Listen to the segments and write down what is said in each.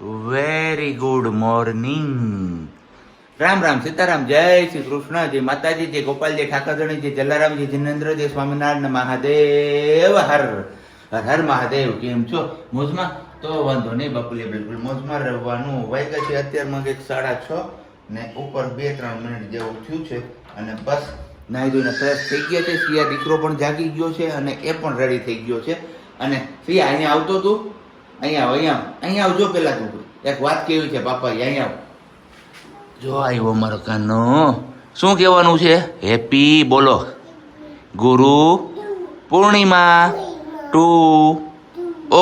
Very good morning. Ram Ram, Sitaram, જય શ્રી કૃષ્ણ, જય માતાજી, જય ગોપાલજી, ઠાકરધણી, જય જલારામજી, જિનેન્દ્ર, જય સ્વામિનારાયણ, મહાદેવ હર હર હર મહાદેવ. કેમ છો? મોજમાં? તો વાંધો નહીં બાપુલી, બિલકુલ મોજમાં રહેવાનું. વાગ્યા છે અત્યારમાં કંઈક 6:30 ને ઉપર 2-3 મિનિટ જેવું થયું છે અને બસ નાહી ધોઈને ફ્રેશ થઈ ગયા છે. સિયા દીકરો પણ જાગી ગયો છે અને એ પણ રેડી થઈ ગયો છે. અને સિયા અહીંયા આવતો તું, અહીંયા આવજો. પેલા તું એક વાત કેવી છે પાપા, અહીંયા આવ. જો આવ્યો મારો કાનો. શું કહેવાનું છે? હેપી બોલો. Guru Purnima to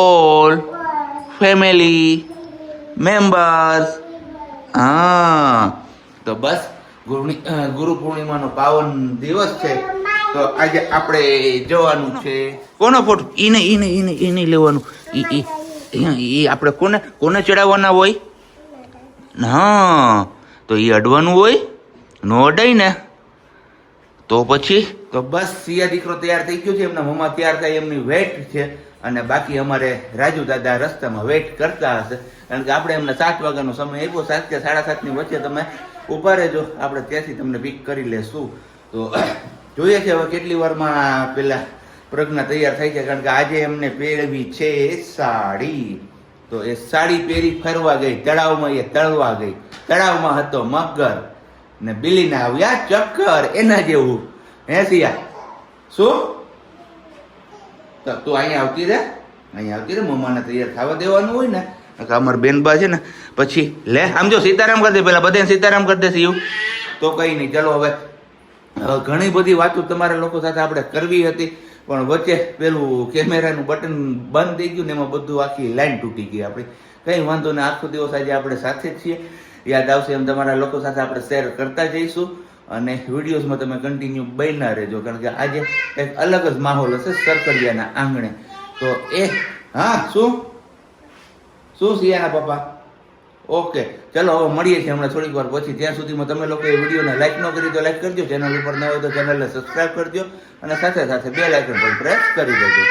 all family members. હા, તો બસ ગુરુ પૂર્ણિમાનો પાવન દિવસ છે. તો આજે આપણે જવાનું છે. કોનો ફોટો? ઈને લેવાનું. ઈ આપણે કોને ચડાવવાના હોય? હા, તો એ અડવાનું હોય, નો અડાય ને તો પછી. તો બસ સિયા દીકરો તૈયાર થઈ ગયો છે, એમના મમ્મા તૈયાર થાય એમની વેટ છે. અને બાકી અમારે રાજુ દાદા રસ્તામાં વેટ કરતા હશે, કારણ કે આપણે એમને 7 વાગ્યાનો સમય આપ્યો. 7 કે 7:30 વચ્ચે તમે ઉભા રહેજો, આપણે ત્યાંથી તમને પિક કરી લેશું. તો જોઈએ છે હવે કેટલી વારમાં પેલા પ્રજ્ઞા તૈયાર થાય છે, કારણ કે આજે એમને પહેરવી છે સાડી. તો એ સાડી પહેરી ફરવા ગઈ તળાવમાં, એ તળવા ગઈ. તળાવમાં હતો મગર ને બિલીના આવ્યા ચક્કર, એના જેવું. હે સિયા, શું? તો તું અહીંયા આવતી રે, મમ્માને તૈયાર થવા દેવાનું હોય ને. અમારા બેનબા છે ને, પછી લે આમ જો સીતારામ કરી દે, પેલા બધાને સીતારામ કરી દે સીયું. તો કઈ નહીં, ચલો હવે ઘણી બધી વાતો તમારા લોકો સાથે આપણે કરવી હતી, પણ વચ્ચે પેલું કેમેરાનું બટન બંધ થઈ ગયું ને એમાં બધું આખી લાઈન તૂટી ગઈ આપણી. કંઈ વાંધો ને, આખો દિવસ આજે આપણે સાથે જ છીએ. યાદ આવશે એમ તમારા લોકો સાથે આપણે શેર કરતા જઈશું અને વિડીયોઝમાં તમે કન્ટિન્યુ બન્યા રહેજો, કારણ કે આજે એક અલગ જ માહોલ હશે સરકડિયાના આંગણે. તો એ હા, શું સિયાના પપ્પા? ઓકે, ચલો હવે મળીએ છીએ હમણાં થોડીક વાર પછી. ત્યાં સુધીમાં તમે લોકો એ વિડીયોને લાઈક ન કરી તો લાઈક કરજો, ચેનલ ઉપર ન હોય તો ચેનલને સબસ્ક્રાઈબ કરજો અને સાથે સાથે બેલ આઇકન પર પ્રેસ કરી દેજો.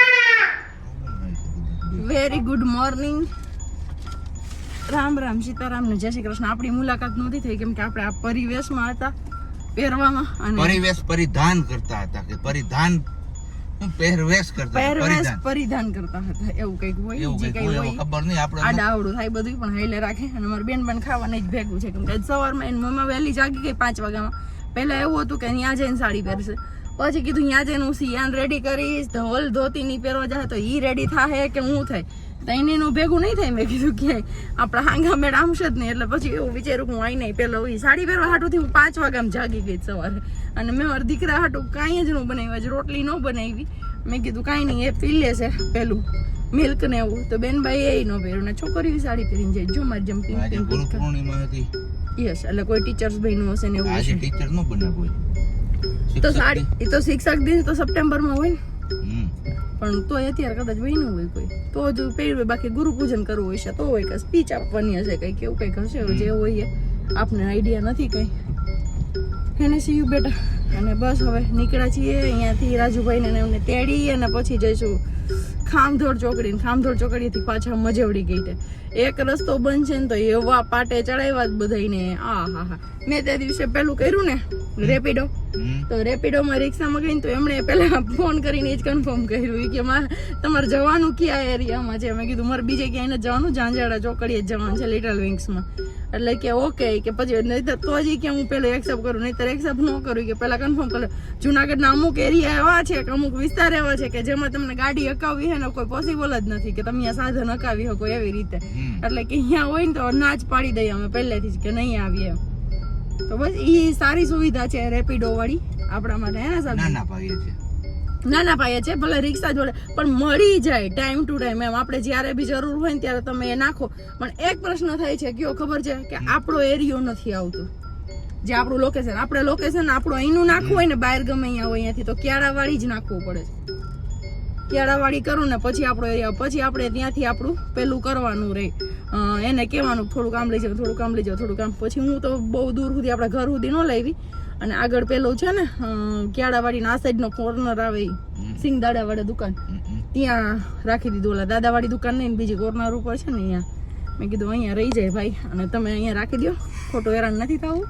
Very good morning. Ram Ram, Sitaram ને જય શ્રી કૃષ્ણ. આપણી મુલાકાત નહોતી થઈ કેમ કે આપણે આ પરિવેશમાં હતા, પહેરવામાં અને પરિધાન કરતા હતા કે પરિધાન પહેરવેશ કરતા હતા, એવું કંઈક હોય, જે કંઈ હોય ખબર નહીં આપણે. આડાવડું થાય બધું પણ હાઈલે રાખે. અને મારી બેન ખાવાને જ ભેગું છે, કેમ કે સવારમાં એની મમ્મા વહેલી જાગી ગઈ 5 વાગ્યામાં. પહેલા એવું હતું કે ત્યાં જઈને સાડી પહેરશે, પછી કીધું ત્યાં જઈને હું સિયાન રેડી કરીશ, ધોલ ધોતી ની પહેરવા જાય તો ઈ રેડી થાય કે હું થાય, તો એનું ભેગું નહીં થાય. મેં કીધું ક્યાંય આપણા હાંગા મેળ આમશે જ નહીં. એટલે પછી એવું વિચાર્યું કે હું આઈ નહીં, પેલો સાડી પહેરવા હાટુથી હું 5 વાગ્યામાં જાગી ગઈ સવારે. અને મેં મારા દીકરા હાટું કાંઈ જ ન બનાવ્યું, આજે રોટલી ન બનાવી. મેં કીધું કાંઈ નહીં, એ પી લેશે પેલું મિલ્ક ને એવું. તો બેનભાઈ એ ન પહેર્યું ને છોકરીઓ સાડી પહેરીને જાય. જો મારી જમ્પિંગ યસ, એટલે કોઈ ટીચર્સ બહેનું હશે ને એવું. ટીચર ન બને કોઈ તો સાડી એ તો શિક્ષક દિન તો સપ્ટેમ્બરમાં હોય ને, પણ તો અત્યારે કદાચ બહેનું હોય કોઈ તો જ પહેરવે. બાકી ગુરુ પૂજન કરવું હોય છે તો હોય, કે સ્પીચ આપવાની હશે કંઈક, એવું કંઈક હશે જે હોય. આપને આઈડિયા નથી કંઈ. એને સીયું બેટા. અને બસ હવે નીકળ્યા છીએ અહીંયાથી રાજુભાઈને એમને તેડી અને પછી જઈશું ખામધોડ ચોકડી. ખામધોડ ચોકડીથી પાછા મજવડી ગઈ છે. એક રસ્તો બંધ છે ને તો એવા પાટે ચડાવ્યા જ બધાને. હા, મેં તે દિવસે પેલું કર્યું ને રેપિડો, તો રેપિડોમાં રિક્ષામાં ગઈ તો એમણે પહેલા ફોન કરીને જ કન્ફર્મ કર્યું કે તમારે જવાનું કયા એરિયામાં છે. મેં કીધું મારે બીજે ક્યાંય નથી જવાનું, ઝાંઝાડા ચોકડીએ જ જવાનું છે, લિટલ વિંગ્સમાં. એટલે કે ઓકે, કે પછી નહીતર તો જ કે હું પેલું એક્સેપ્ટ કરું, નહીતર એક્સેપ્ટ ન કરું, કે પહેલા કન્ફર્મ કરે. જુનાગઢના અમુક એરિયા એવા છે કે અમુક વિસ્તાર એવા છે કે જેમાં તમને ગાડી હકાવવી છે ને કોઈ પોસિબલ જ નથી કે તમે અહીંયા સાધન હકાવી શકો એવી રીતે. એટલે કે અહીંયા હોય ને તો ના જ પાડી દઈએ અમે પહેલેથી જ કે નહીં આવીએ એમ. તો બસ એ સારી સુવિધા છે રેપિડો વાળી આપણા માટે. હે ને સાહેબ? નાના પાયે છે, ભલે રિક્ષા જોડે પણ મળી જાય ટાઈમ ટુ ટાઈમ. એમ આપણે જ્યારે બી જરૂર હોય ને ત્યારે તમે એ નાખો. પણ એક પ્રશ્ન થાય છે, કયો ખબર છે કે આપણો એરિયો નથી આવતો, જે આપણું લોકેશન. આપણે લોકેશન આપણું અહીંનું નાખવું હોય ને બહાર ગમે અહીંયા હોય અહીંયાથી તો ક્યારાવાળી જ નાખવું પડે છે. ક્યારાવાળી કરું ને પછી આપણો એરિયા, પછી આપણે ત્યાંથી આપણું પેલું કરવાનું રહે. એને કહેવાનું થોડુંક આમ લઈ જાવ, થોડુંક આમ લઈ જાવ, થોડુંક આમ. પછી હું તો બહુ દૂર સુધી આપણા ઘર સુધી ન લાવી. અને આગળ પેલું છે ને ક્યાડાવાડી આ સાઈડ નો કોર્નર આવે, સિંગદાડા વાળા દુકાન, ત્યાં રાખી દીધું. ઓલા દાદાવાળી દુકાન નહીં, બીજી કોર્નર ઉપર છે ને અહીંયા મેં કીધું અહીંયા રહી જાય ભાઈ અને તમે અહીંયા રાખી દો, ખોટું હેરાન નથી થવું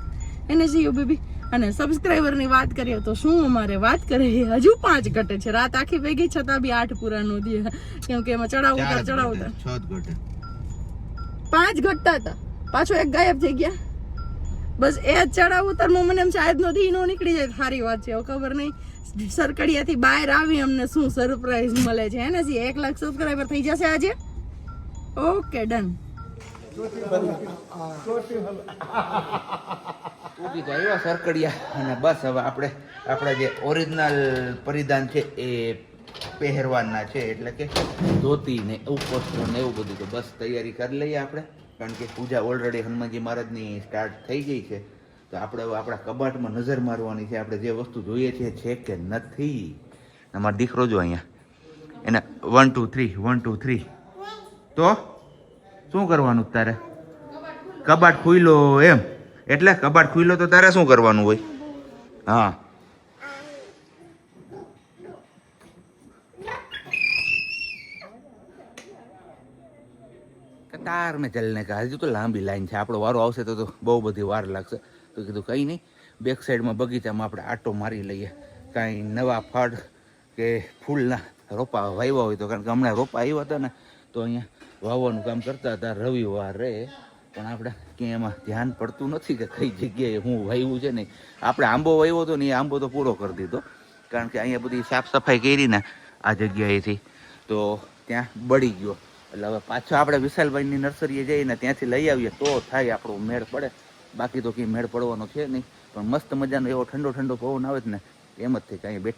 એને જીઓ બેબી. અને સબસ્ક્રાઈબરની વાત કરીએ તો શું અમારે વાત કરીએ, હજુ 5 ઘટે છે. રાત આખી ભેગી છતાં બી 8 પૂરા નો દે, કેમ કે એમાં ચડાવ ઉતાર 5 ઘટતા હતા, પાછો એક ગાયબ થઈ ગયા. બસ એ જ ચડાવ ઉતારમાં મને એમ છે આજનો દી નો નીકળી જાય સારી વાત છે. હવે ખબર નહીં સરકડિયાથી બહાર આવી અમને શું સરપ્રાઈઝ મળે છે. એને 1 લાખ સબસ્ક્રાઈબર થઈ જશે આજે. Okay done. સરકડિયા અને બસ હવે આપણે આપણા જે ઓરિજિનલ પરિધાન છે એ પહેરવાના છે, એટલે કે ધોતી ને ઉપવસ્ત્રો ને એવું બધું. તો બસ તૈયારી કરી લઈએ આપણે, કારણ કે પૂજા ઓલરેડી હનુમાનજી મહારાજની સ્ટાર્ટ થઈ ગઈ છે. તો આપણે હવે આપણા કબાટમાં નજર મારવાની છે, આપણે જે વસ્તુ જોઈએ છે કે નથી. અમારો દીકરો જો અહીંયા એને 1 2 3 1 2 3. તો શું કરવાનું તારે? કબાટ ખુલ્લો એમ, એટલે કબાટ ખુલ્લો તો તારે શું કરવાનું હોય? હા કતાર મેં ચલને કહા, હજુ તો લાંબી લાઈન છે, આપણો વારો આવશે તો બહુ બધી વાર લાગશે. તો કીધું કંઈ નહીં, બેક સાઈડમાં બગીચામાં આપણે આટો મારી લઈએ, કાંઈ નવા ફળ કે ફૂલના રોપા વાવ્યા હોય તો. કારણ કે હમણાં રોપા આવ્યા હતા ને તો અહીંયા વાવવાનું કામ કરતા હતા રવિવારે, પણ આપણે ક્યાંય એમાં ધ્યાન પડતું નથી કે કઈ જગ્યાએ હું વાવ્યું છે. નહીં, આપણે આંબો વાવ્યો હતો ને એ આંબો તો પૂરો કરી દીધો, કારણ કે અહીંયા બધી સાફ સફાઈ કરી ને આ જગ્યાએથી તો ત્યાં બળી ગયો. એટલે હવે પાછો આપણે વિશાલભાઈની નર્સરીએ જઈને ત્યાંથી લઈ આવીએ તો થાય આપણો મેળ પડે, બાકી તો કંઈ મેળ પડવાનો છે નહીં. પણ મસ્ત મજાનો એવો ઠંડો ઠંડો પવન આવે જ ને એમ જ થઈ કે અહીંયા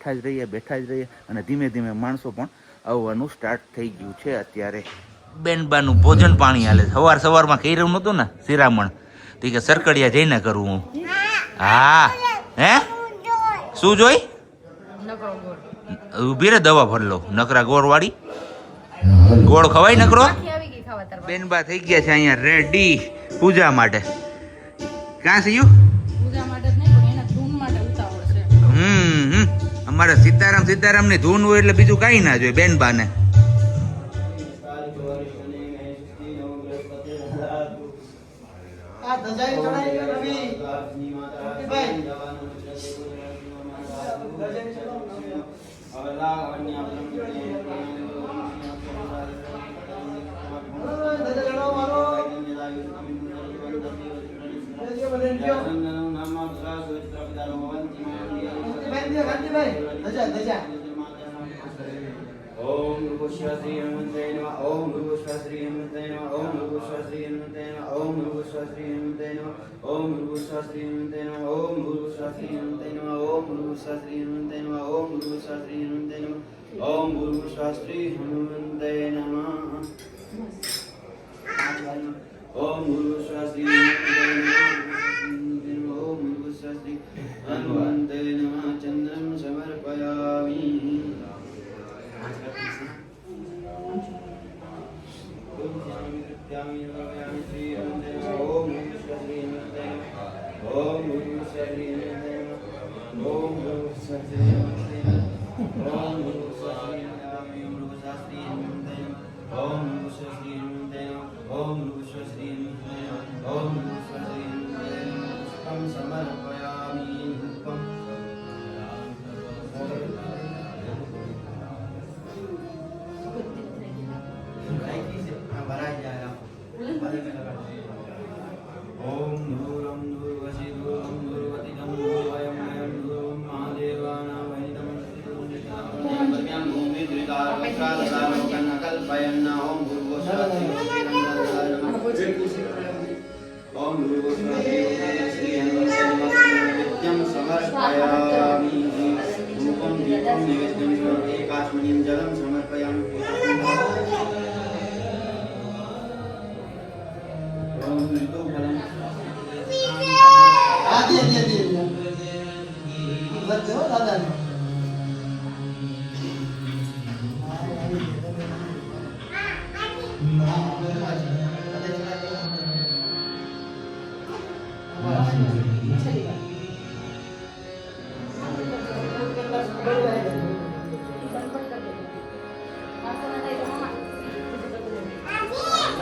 બેઠા જ રહીએ. અને ધીમે ધીમે માણસો પણ આવવાનું સ્ટાર્ટ થઈ ગયું છે અત્યારે. બેનબાનું ભોજન પાણી હાલે. સવારમાં કર્યું નહોતું ને શિરામણ, તો કે સરકડિયા જઈને કરું હું. હા હે શું જોઈ? ઉભી રે દવા ભર લો. નકરા ગોળ વાળી ગોળ ખવાય નકરો. બેનબા થઈ ગયા છે અહીંયા રેડી પૂજા માટે. ક્યાં છે યુ? અમારે સીતારામ ની ધૂન હોય એટલે બીજું કઈ ના જોઈએ બેનબા ને. ओम भूर्भुवः श्री हनुमते नमः. ओम भूर्भुवः श्री हनुमते नमः. ओम भूर्भुवः श्री हनुमते नमः. ओम भूर्भुवः श्री हनुमते नमः. ओम भूर्भुवः श्री हनुमते नमः. ओम भूर्भुवः श्री हनुमते नमः. ओम भूर्भुवः श्री हनुमते नमः. ओम भूर्भुवः श्री हनुमते नमः. ओम भूर्भुवः श्री हनुमते नमः. ओम भूर्भुवः श्री हनुमते नमः. ओम भूर्भुवः श्री हनुमते नमः. चंद्रं समर्पयामि.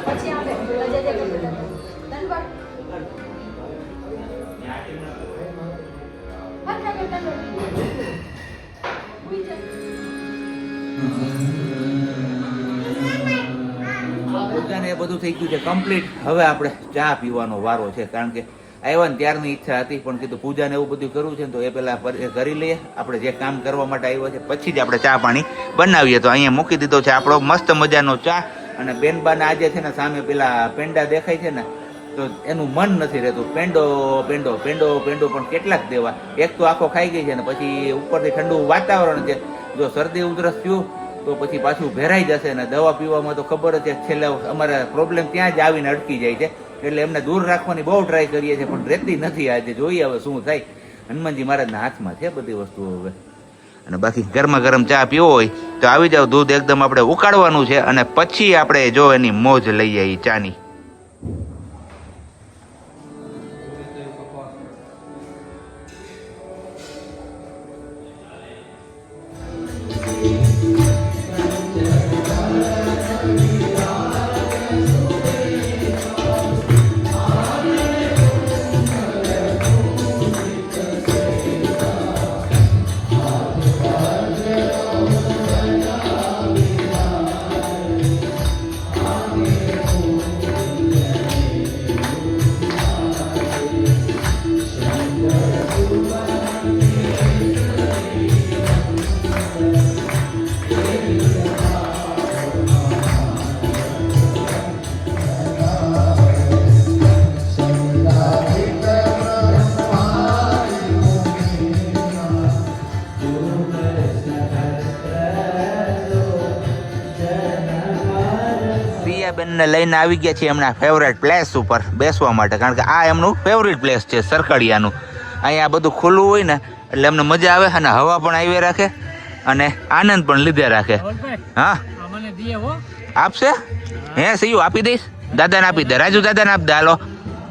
પછી આવે બધું થઈ ગયું છે કમ્પ્લીટ. હવે આપણે ચા પીવાનો વારો છે, કારણ કે આવ્યા ને ત્યારની ઈચ્છા હતી, પણ કીધું પૂજાને એવું બધું કરવું છે ને તો એ પહેલા કરી લઈએ. આપણે જે કામ કરવા માટે આવ્યો છે પછી જ આપણે ચા પાણી બનાવીએ. તો અહીંયા મૂકી દીધો છે આપણો મસ્ત મજાનો ચા. અને બેનબાને આજે છે ને સામે પેલા પેંડા દેખાય છે ને, તો એનું મન નથી રહેતું. પેંડો પેંડો પેંડો પેંડો પણ કેટલાક દેવા. એક તો આખો ખાઈ ગઈ છે ને પછી ઉપરથી ઠંડુ વાતાવરણ છે. જો શરદી ઉધરસ થયું તો પછી પાછું ભેરાઈ જશે ને દવા પીવામાં તો ખબર જ છે છેલ્લે અમારે પ્રોબ્લેમ ત્યાં જ આવીને અટકી જાય છે. એટલે એમને દૂર રાખવાની બહુ ટ્રાય કરીએ છીએ, પણ રહેતી નથી. આજે જોઈએ હવે શું થાય. હનુમાનજી મહારાજના હાથમાં છે બધી વસ્તુ હવે. અને બાકી ગરમા ગરમ ચા પીવો હોય તો આવી જાવ. દૂધ એકદમ આપણે ઉકાળવાનું છે અને પછી આપણે જો એની મોજ લઈ જઈએ ચાની. બેનને લઈને આવી ગયા છીએ એમના ફેવરેટ પ્લેસ ઉપર બેસવા માટે, કારણ કે આ એમનું ફેવરેટ પ્લેસ છે સરકડિયાનું. અહીંયા બધું ખુલ્લું હોય ને એટલે એમને મજા આવે અને હવા પણ આવી રાખે અને આનંદ પણ લીધે રાખે. હા આપશે? હે સીયું આપી દઈશ. દાદાને આપી દે. રાજુ દાદાને આપી દે. હાલો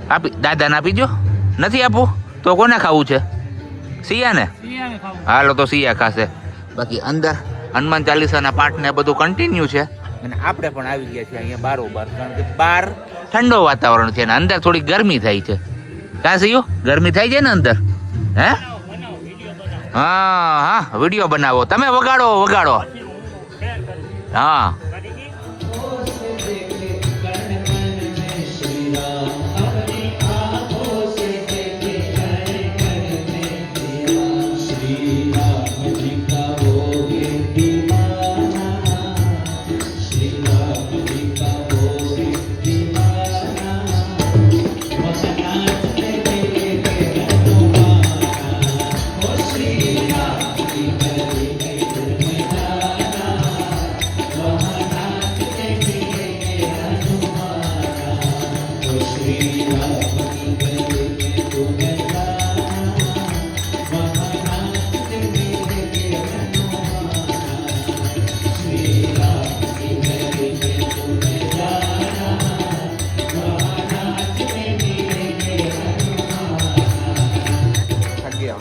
આપી દાદાને આપી દો. નથી આપવું તો કોને ખાવું છે? સિયાને? હાલો તો સિયા ખાશે. બાકી અંદર હનુમાન ચાલીસાના પાઠ ને બધું કન્ટિન્યુ છે. અને આપણે પણ આવી ગયા છીએ અહીંયા બારોબાર, કારણ કે બહાર ઠંડો વાતાવરણ છે ને અંદર થોડી ગરમી થાય છે. કાં સિયું ગરમી થાય છે ને અંદર? હે હા હા વિડીયો બનાવો તમે. વગાડો વગાડો. હા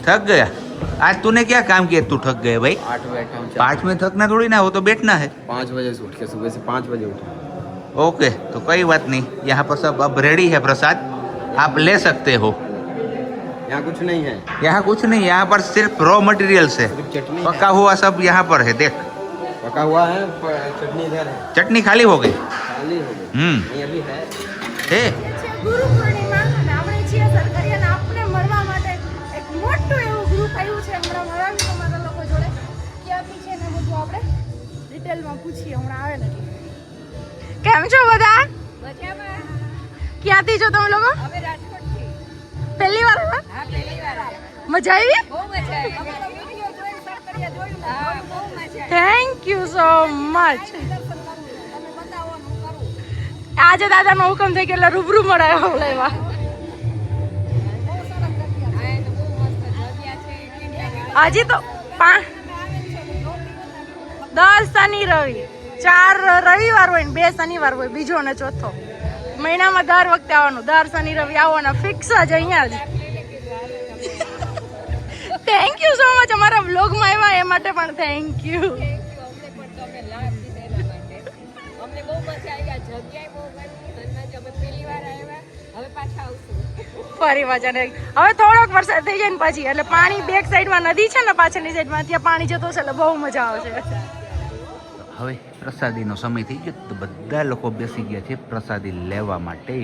थक गया आज? तूने क्या काम किया? तू थक गया भाई? 8 बैठा हूँ। पाँच में थकना थोड़ी ना, वो तो बैठना है. 5 बजे से उठ के, सुबह से 5 बजे उठा. ओके तो कोई बात नहीं. यहाँ पर सब अब रेडी है प्रसाद, आप ले सकते हो. यहाँ कुछ नहीं है. यहाँ कुछ नहीं, यहाँ पर सिर्फ रॉ मटेरियल है. चटनी पका हुआ सब यहाँ पर है. देख पका हुआ है, चटनी इधर है. चटनी खाली हो गई. खाली हो गई. ये अभी है. ગુરુ પૂર્ણિમા અને આપણે છીએ સરકારીને આપણે મળવા માટે એક મોટું એવું ગ્રુપ આવ્યું છે. હમણાં મળાવી તમારા લોકો જોડે ક્યાંથી છે ને બધું આપણે ડિટેલમાં પૂછીએ. હમણાં આવે ને કેમ છો બધા? મજામાં. ક્યાંથી છો તમે લોકો? અમે રાજકોટથી. પહેલી વાર આવ્યા? હા પહેલી વાર આવ્યા. મજા આવી? બહુ મજા આવી. અમારો વિડિયો જોઈને સરકારીયા જોયું. હા બહુ મજા આવી. Thank you so much. આજે દાદાનો હુકમ થઈ ગયો એટલે રૂબરૂ મળાયો લેવા. હજી તો 10 શનિ રવિ 4 રવિવાર હોય ને 2 શનિવાર હોય, બીજો અને ચોથો. મહિનામાં દર વખતે આવવાનું. દર શનિ રવિ આવવાના ફિક્સ જ અહીંયા જ. Thank you so much. અમારા વ્લોગમાં આવ્યા એ માટે પણ થેન્ક યુ. ફરી પાછા હવે થોડોક વરસાદ થઈ જાય ને પછી, એટલે પાણી બેક સાઈડમાં નદી છે ને પાછળની સાઈડમાં, ત્યાં પાણી જતો હશે એટલે બહુ મજા આવશે. હવે પ્રસાદીનો સમય થઈ ગયો તો બધા લોકો બેસી ગયા છે પ્રસાદી લેવા માટે.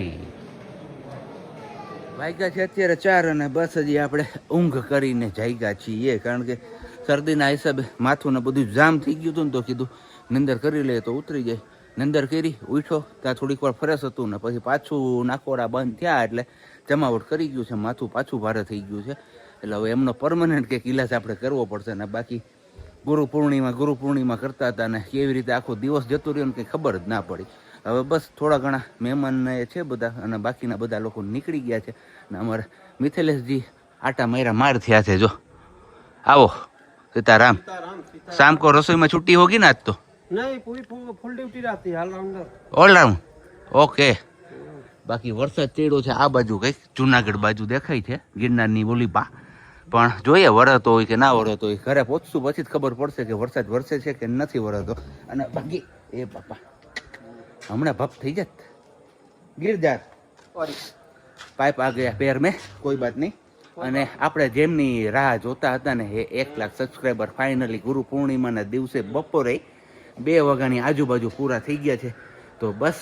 વાગ્યા છે અત્યારે 4 અને બસ હજી આપણે ઊંઘ કરીને જાગ્યા છીએ, કારણ કે શરદીના હિસાબે માથું ને બધું જામ થઈ ગયું હતું ને તો કીધું નિંદર કરી લે તો ઉતરી જાય. નિંદર કરી ઉઠો ત્યાં થોડીક વાર ફ્રેશ હતું ને પછી પાછું નાકોડા બંધ થયા એટલે જમાવટ કરી ગયું છે, માથું પાછું ભારે થઈ ગયું છે. એટલે હવે એમનો પરમનન્ટ કંઈક ઇલાજ આપણે કરવો પડશે ને. બાકી ગુરુ પૂર્ણિમા કરતા હતા ને કેવી રીતે આખો દિવસ જતો રહ્યો ને કંઈ ખબર જ ના પડી. હવે બસ થોડા ઘણા મહેમાન છે બધા અને બાકીના બધા લોકો નીકળી ગયા છે ને અમારે મિથિલેશજી આટા માર થયા છે. જો આવો सीताराम, शाम को रसोई में छुट्टी होगी ना आज तो? नहीं, पूरी फुल ड्यूटी रहती है ऑलराउंडर. All-round okay. બાકી વરસાદ ચડ્યો છે આ બાજુ, કંઈક જુનાગઢ બાજુ દેખાય છે ગિરનારની ઓલી પા. પણ જોઈએ વરસતો હોય કે ના વરસતો હોય, ઘરે પહોંચશું પછી જ ખબર પડશે કે વરસાદ વરસે છે કે નથી વરસતો. અને બાકી એ બાપા હમણાં ભપ થઈ જાત गिर जात પાઇપ આ ગયા પેર મેં, કોઈ બાત નહીં. અને આપણે જેમની રાહ જોતા હતા ને એ 1 લાખ સબસ્ક્રાઈબર ફાઇનલી ગુરુ પૂર્ણિમાના દિવસે બપોરે 2 વાગ્યાની આજુબાજુ પૂરા થઈ ગયા છે. તો બસ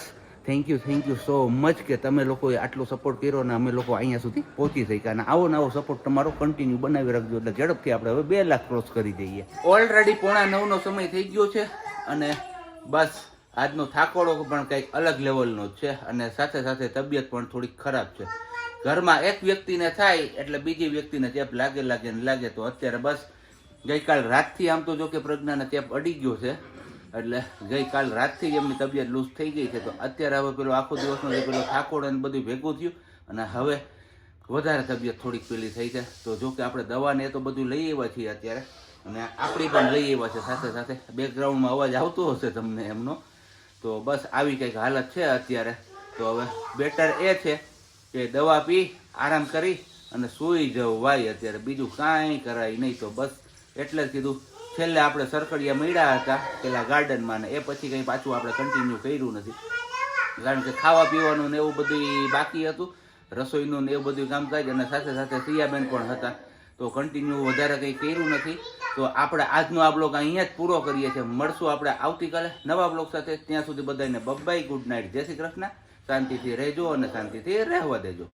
થેન્ક યુ સો મચ કે તમે લોકોએ આટલો સપોર્ટ કર્યો અને અમે લોકો અહીંયા સુધી પહોંચી શક્યા. અને આવો નવો સપોર્ટ તમારો કન્ટિન્યુ બનાવી રાખજો એટલે ઝડપથી આપણે હવે 2 લાખ ક્રોસ કરી દઈએ. ઓલરેડી 8:45 સમય થઈ ગયો છે અને બસ આજનો થાકોડો પણ કંઈક અલગ લેવલનો જ છે અને સાથે સાથે તબિયત પણ થોડીક ખરાબ છે. ઘરમાં એક વ્યક્તિને થાય એટલે બીજી વ્યક્તિને ચેપ લાગે. તો અત્યારે બસ ગઈકાલ રાતથી આમ તો જો કે પ્રજ્ઞાને ચેપ અડી ગયો છે એટલે ગઈકાલ રાતથી જ એમની તબિયત લૂઝ થઈ ગઈ છે. તો અત્યારે હવે પેલો આખો દિવસનો જે પેલો થાકોડ અને બધું ભેગું થયું અને હવે વધારે તબિયત થોડીક પેલી થઈ છે. તો જો કે આપણે દવાને એ તો બધું લઈ આવ્યા છીએ અત્યારે અને આપણી પણ લઈ આવ્યા છે સાથે સાથે. બેકગ્રાઉન્ડમાં અવાજ આવતો હશે તમને એમનો. તો બસ આવી કંઈક હાલત છે અત્યારે. તો હવે બેટર એ છે કે દવા પી આરામ કરી અને સૂઈ જવું ભાઈ. અત્યારે બીજું કાંઈ કરાય નહીં. તો બસ એટલે જ કીધું છેલ્લે આપણે સરકડિયા મળ્યા હતા પેલા ગાર્ડનમાં ને એ પછી કંઈ પાછું આપણે કન્ટિન્યુ કર્યું નથી, કારણ કે ખાવા પીવાનું ને એવું બધું બાકી હતું, રસોઈનું ને એવું બધું કામકાજ અને સાથે સાથે સિયાબેન પણ હતા. તો કન્ટિન્યુ વધારે કંઈ કર્યું નથી. તો આપણે આજનો આ બ્લોગ અહીંયા જ પૂરો કરીએ છીએ. મળશું આપણે આવતીકાલે નવા બ્લોગ સાથે. ત્યાં સુધી બધાને બાય, ગુડ નાઇટ, જય શ્રી કૃષ્ણ. શાંતિથી રહેજો અને શાંતિથી રહેવા દેજો.